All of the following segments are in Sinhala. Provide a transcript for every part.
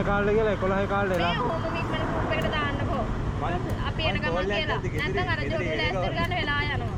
කාලේ කියලා 11 කාලේ මේ හොම මික්මන ගෲප් එකට දාන්නකෝ. අපි එන ගමන් කියලා. නැත්නම් අර ජෝඩු ලෑස්ති ගන්න වෙලා යනවා.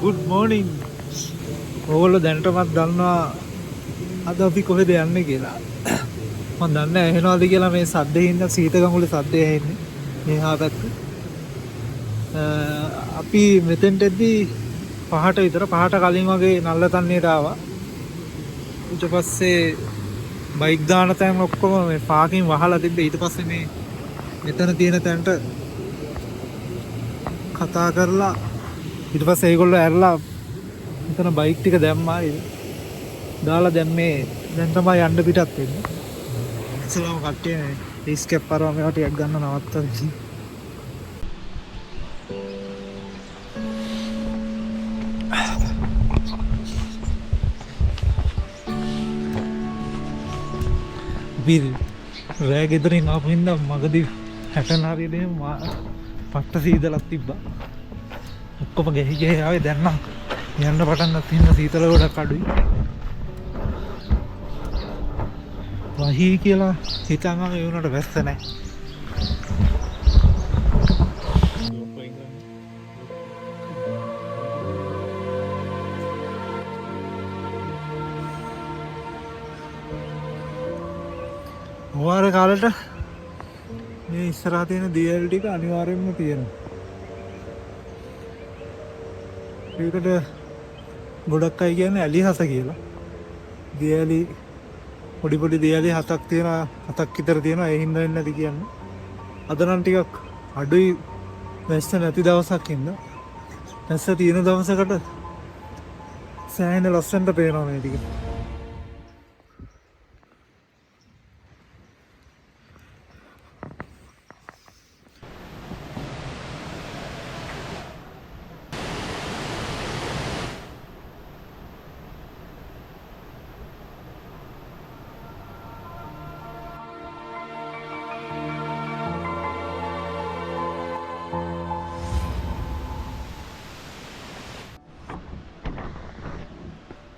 good morning. ඕගොල්ලෝ දැනටමත් දන්නවා අද අපි කොහෙද යන්නේ කියලා. මම දන්නේ නැහැ ඇහෙනවද කියලා මේ සද්දේ හින්දා සීත ගඟුලේ සද්දේ ඇහෙන්නේ. මෙහා පැත්ත. අපි මෙතෙන්ට එද්දී 5ට විතර 5ට කලින් වගේ නල්ලතන්නේට ආවා. ඊට පස්සේ බයික් දාන තැන් ඔක්කොම මේ පාකින් වහලා තිබ්බේ. ඊට පස්සේ මේ මෙතන තියෙන තැනට කතා කරලා ඊට පස්සේ ඒගොල්ලෝ ඇරලා මෙතන බයික් ටික දැම්මා. දාලා දැන් තමයි යන්න පිටත් වෙන්නේ. ඉස්සෙල්ලාම කට්ටිය රිස්කැප් කරවා මේවා ටිකක් ගන්න නවත්තලා. බිල් රෑ ගෙදරින් ආපු හින්දා මගදී හැටන හරියදී පට්ට සීතලක් තිබ්බා. ඔක්කොම ගෙහි ආවේ දැන් නම් යන්න පටන් ගත්ත හින්දා සීතල ගොඩක් අඩුයි. වහී කියලා හිතන් ආවේ ඒ උනට වැස්ස නැහැ. වාර කාලෙට මේ ඉස්සරහා තියෙන දියල් ටික අනිවාර්යයෙන්ම තියෙනවා. ඒකට ගොඩක් අය කියන්නේ ඇලිහස කියලා. දියලි පොඩි දියලි 7ක් තියෙනවා 7ක් විතර තියෙනවා. ඒ හින්දා වෙන්නේ නැති කියන්නේ. අද නම් ටිකක් අඩුයි වැස්ස නැති දවසක් ඉඳලා. වැස්ස තියෙන දවසකට සෑහෙන ලස්සනට පේනවා මේ ටික.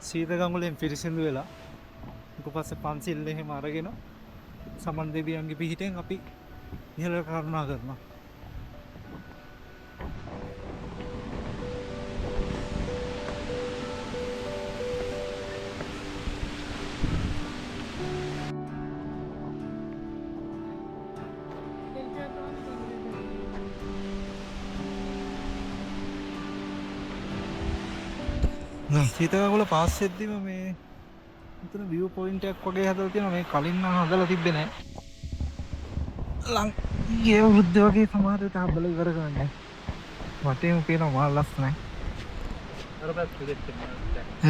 සීත ගඟුලෙන් පිරිසිදු වෙලා ඊට පස්සේ පන්සිල් එහෙම අරගෙන සමන් දෙවියන්ගේ පිහිටෙන් අපි ඉහළට කරුණා කරනවා. සීත ගඟුල පාස් වෙද්දිම මේ මෙතන view point එකක් වගේ හදලා තියෙනවා. මේ කලින් නම් හදලා තිබ්බේ නැහැ. ඊයේ වෘද්ධ වගේ සමහර විට හදලා ඉවර කරන්නේ. වටේම පේනවා මහා ලස්සනයි. අර පැත්තේ දෙන්න.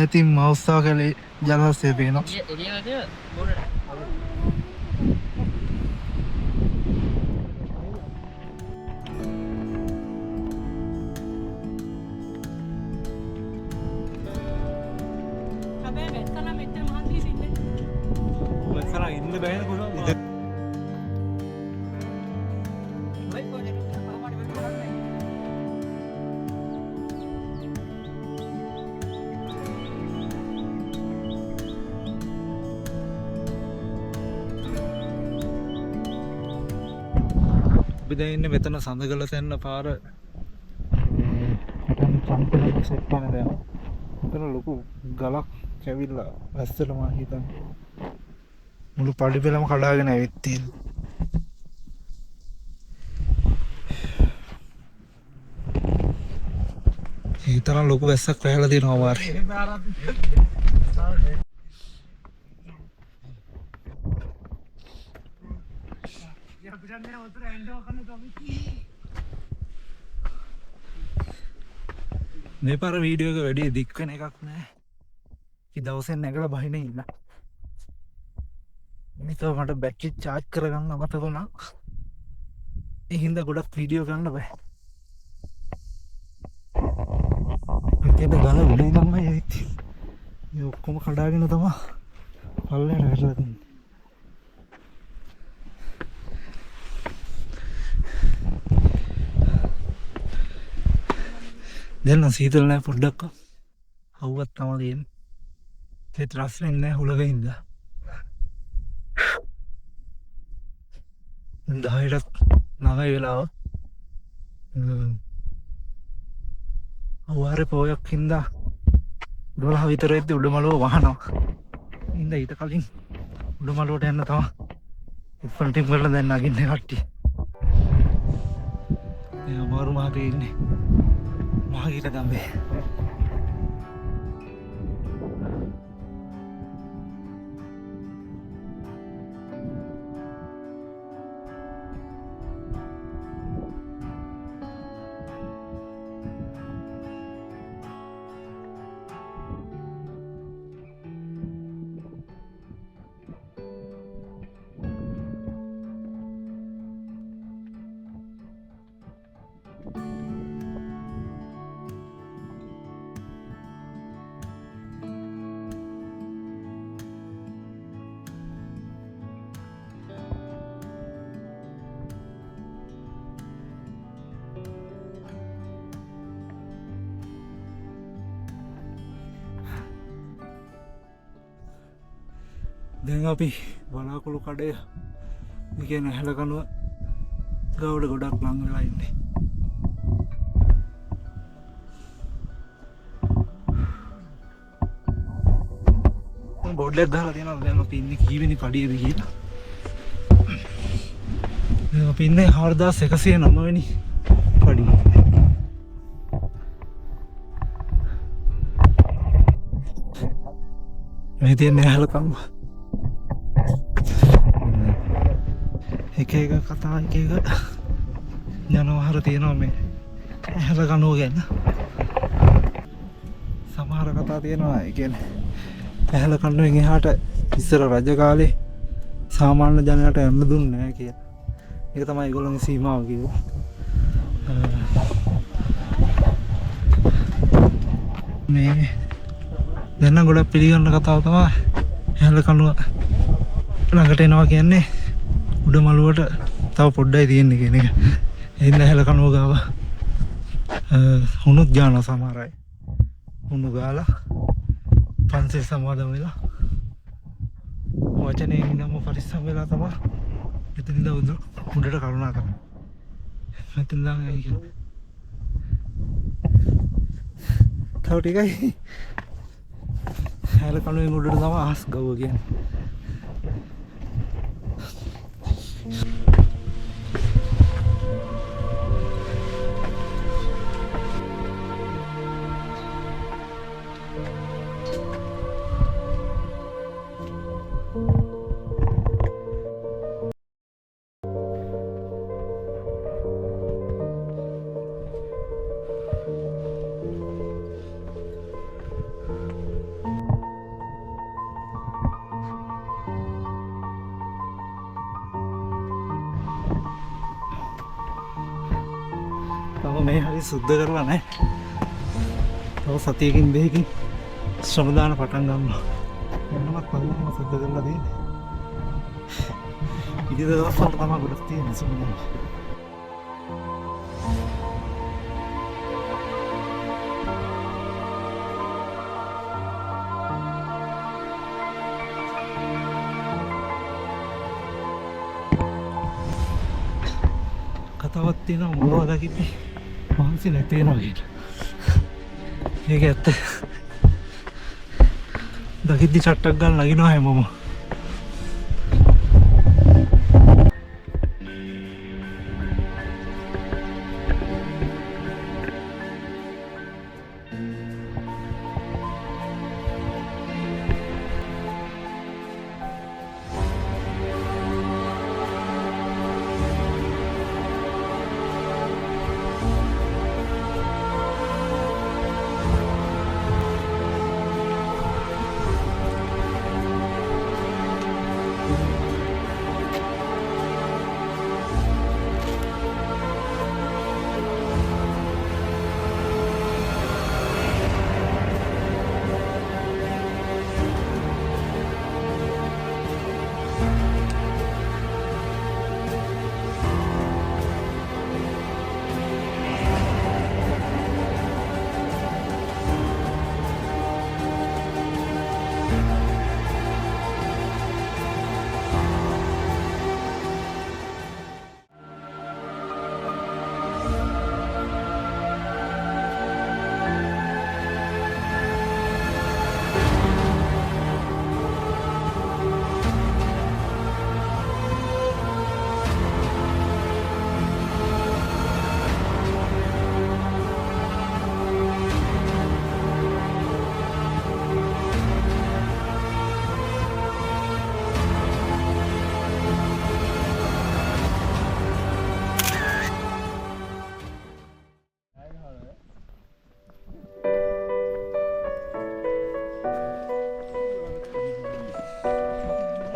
ඉතින් මවුස්සා කලේ ජලහස්සේ පේනවා. එළියද බෝඩට. ඉන්න බෑන පුළුවන්. අපි දැන් ඉන්නේ මෙතන සඳගල තැන්න පාර චම්පලක සෙට් වෙන දැන්. මෙතන ලොකු ගලක් කැවිලා වැස්සට මා හිතන්නේ. මුළු පඩි පෙළම කඩාගෙන ඇවිත් තියෙනවා. ඒ තරම් ලොකු වැස්සක් වැහලා තියෙනවා වාරේ. මේ පාර වීඩියෝ එක වැඩි දික් වෙන එකක් නෑ. කි දවසෙන් නැගලා බහින ඉන්න. මේක මට බැටරි චාර්ජ් කරගන්න අමතක වුණා. ඒ හින්දා ගොඩක් වීඩියෝ ගන්න බෑ. මේකේ ගාන උඩින් තමයි ඇවිත්. මේ ඔක්කොම කඩාගෙන තමයි පල්ලෙහාට වැටලා තින්නේ. දැන් නම් සීතල නෑ පොඩ්ඩක්. අවුවත් තමයි තියෙන්නේ. ඒත් රස්නේ නෑ හුලගේ ඉඳලා. 10ට 9 වෙලාව. අවාරේ පොයක් හින්දා 12 විතර වෙද්දි උඩමළුව වහනවා. ඉඳලා ඊට කලින් උඩමළුවට යන්න තමයි ඉක්මනට ටිම් වල දැන් නගින්නේ කට්ටිය. මේ අමාරු මාර්ගයේ ඉන්නේ. මහගීත ගම්බේ. දැන් අපි බලාකුළු කඩේ කියන හැලකනුව ගාවට ගොඩක් ලං වෙලා ඉන්නේ. බෝඩ්ලයක් දාලා තියෙනවා දැන් අපි ඉන්නේ කීවෙනි පඩියේද කියලා. දැන් අපි ඉන්නේ 4109 වෙනි පඩියේ. මේ තියෙන හැලකනුව එක එක කතා එක එක යනවාහර තියෙනවා මේ හැලකනුව ගැන. සමහර කතා තියෙනවා ඒ කියන්නේ හැලකනුවෙන් එහාට ඉස්සර රජ කාලේ සාමාන්‍ය ජනයාට යන්න දුන්නේ නැහැ කියලා. ඒක තමයි ඒගොල්ලෝගේ සීමාව කිව්වා. මේ දැන් නම් ගොඩක් පිළිගන්න කතාව තමයි හැලකනුව ළඟට එනවා කියන්නේ උඩ මළුවට තව පොඩ්ඩයි තියෙන්නේ කියන එක. එන්න හැලකනුව ගාව හුණුත් ගාන සමහර අය. හුණු ගාලා පන්සල් සමාදන් වෙලා වචනේ ඉන්නම පරිස්සම් වෙලා තමයි එතන ඉඳන් උඩට කරුණා කරන්නේ. මෙතන ළඟ ඇයි කියන්නේ. තව ටිකයි හැලකනුවෙන් උඩට තමයි ආස් ගව කියන්නේ. මේ හරි සුද්ධ කරලා නැහැ. තව සතියකින් දෙකකින් ශ්‍රමදාන පටන් ගන්නවා. එන්නමත් පල්ලම සුද්ධ කරලා දෙන්නේ. ඉතින් දවස් වල තමයි ගොඩක් තියෙන්නේ ශ්‍රමදාන. කතාවක් තියෙනවා මොනවද දකින්නේ මහන්සි නැති වෙනවා කියලා. ඒක ඇත්ත. දකිද්දි චට්ටක් ගාලා නගිනවා හැමෝම.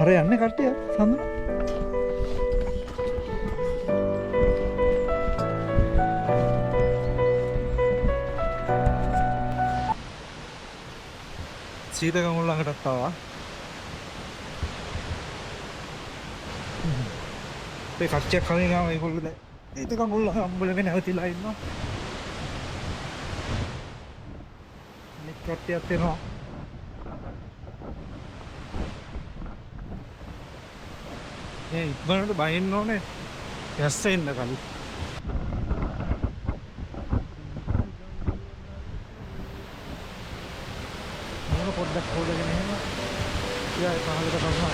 අර යන්නේ කට්ටිය සඳ සීතකමුල් ළඟටත් ආවා. ඒ කට්ටියක් කලින් ආවා ඒගොල්ලෝ දැන් සීතකමුල් හම්බුලගෙන නැවතිලා ඉන්නවා. අනිත් කට්ටියත් එනවා. ඒ ඉක්මනට බහින්න ඕනේ යස්ස එන්න කලින්. මොන පොඩ්ඩක් හොදගෙන එහෙම ඉතින් පහලට කරනවා.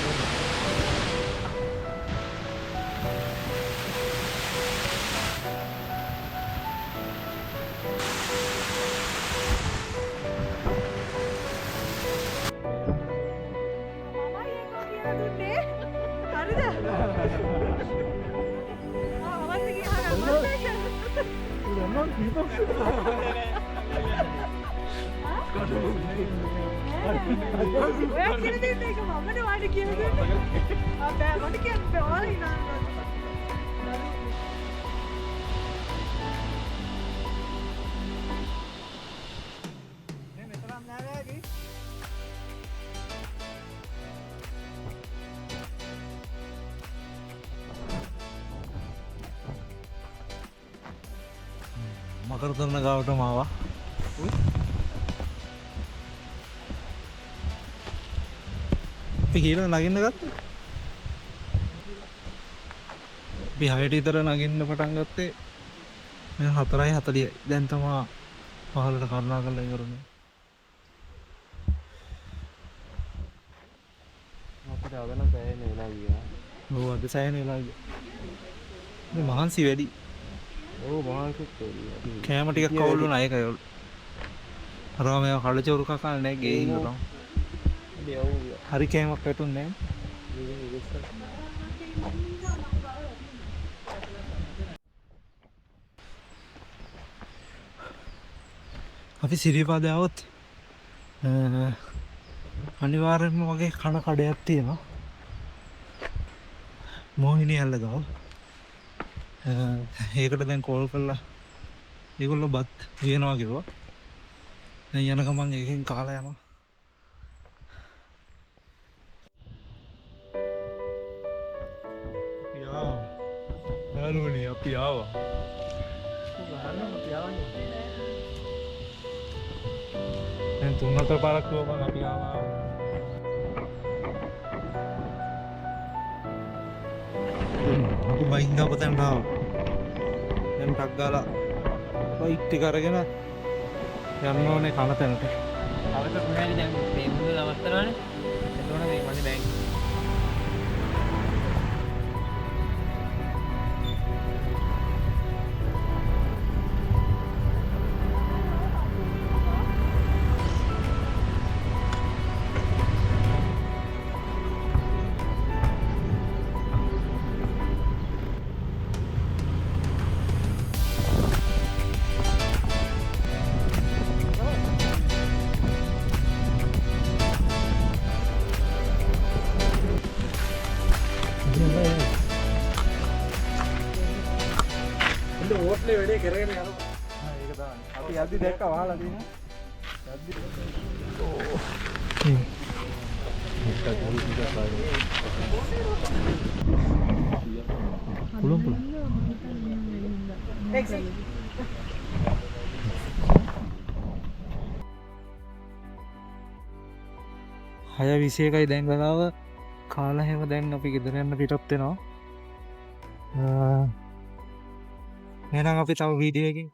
මකරතොරණ ගාවටම ආවා. අපි කියලා නගින්න ගත්තා. අපි 6ට විතර නගින්න පටන් ගත්තේ මේ 4:40යි. දැන් තමයි පහලට කරුණා කරලා ඉවරුනේ. අපිට අදන පැයන වෙලා ගියා. ඔව් අද සෑහෙන වෙලා ගියා. මේ මහන්සි වැඩි. ඔව් මහන්සිත් වැඩි. කෑම ටිකක් අවුල් වුණා ඒකයි අවුල්. අරවා මේවා කඩචෝරු කකා නැහැ ගේ ඉන්න තමයි. හරි කෑමක් වැටුන්නේ නැහැ. අපි සිරිපාද આવොත් අනිවාර්යෙන්ම වගේ කන කඩයක් තියෙනවා. මොහිනී ඇල්ල ගාව. ඒකට දැන් කෝල් කරලා ඒගොල්ලෝ බත් වියනවා කිව්වා. දැන් යන ගමන් එකකින් කාලා යනවා. යාළුවනේ අපි ආවා. දැන් 3-4 පාරක් කිව්වා අපි ආවා. aku baik nggak petang tau දැන් ටක් ගාලා බයික් එක අරගෙන යන්න ඕනේ කන තැනට. අවත පුරාලි දැන් මේ මුල නවත්තනවනේ. එතකොට මේ මගේ බෑග් ඕට්ලේ වැඩේ කරගෙන යනවා. ඒක තමයි. අපි යද්දි දැක්ක වහලා තියෙනවා. යද්දි පුළුවන් පුළුවන්. හය 21යි දැන් ගලාව කාලා හැම දැන් අපි ගෙදර යන්න පිටත් වෙනවා. එහෙනම් අපි තව වීඩියෝ එකකින්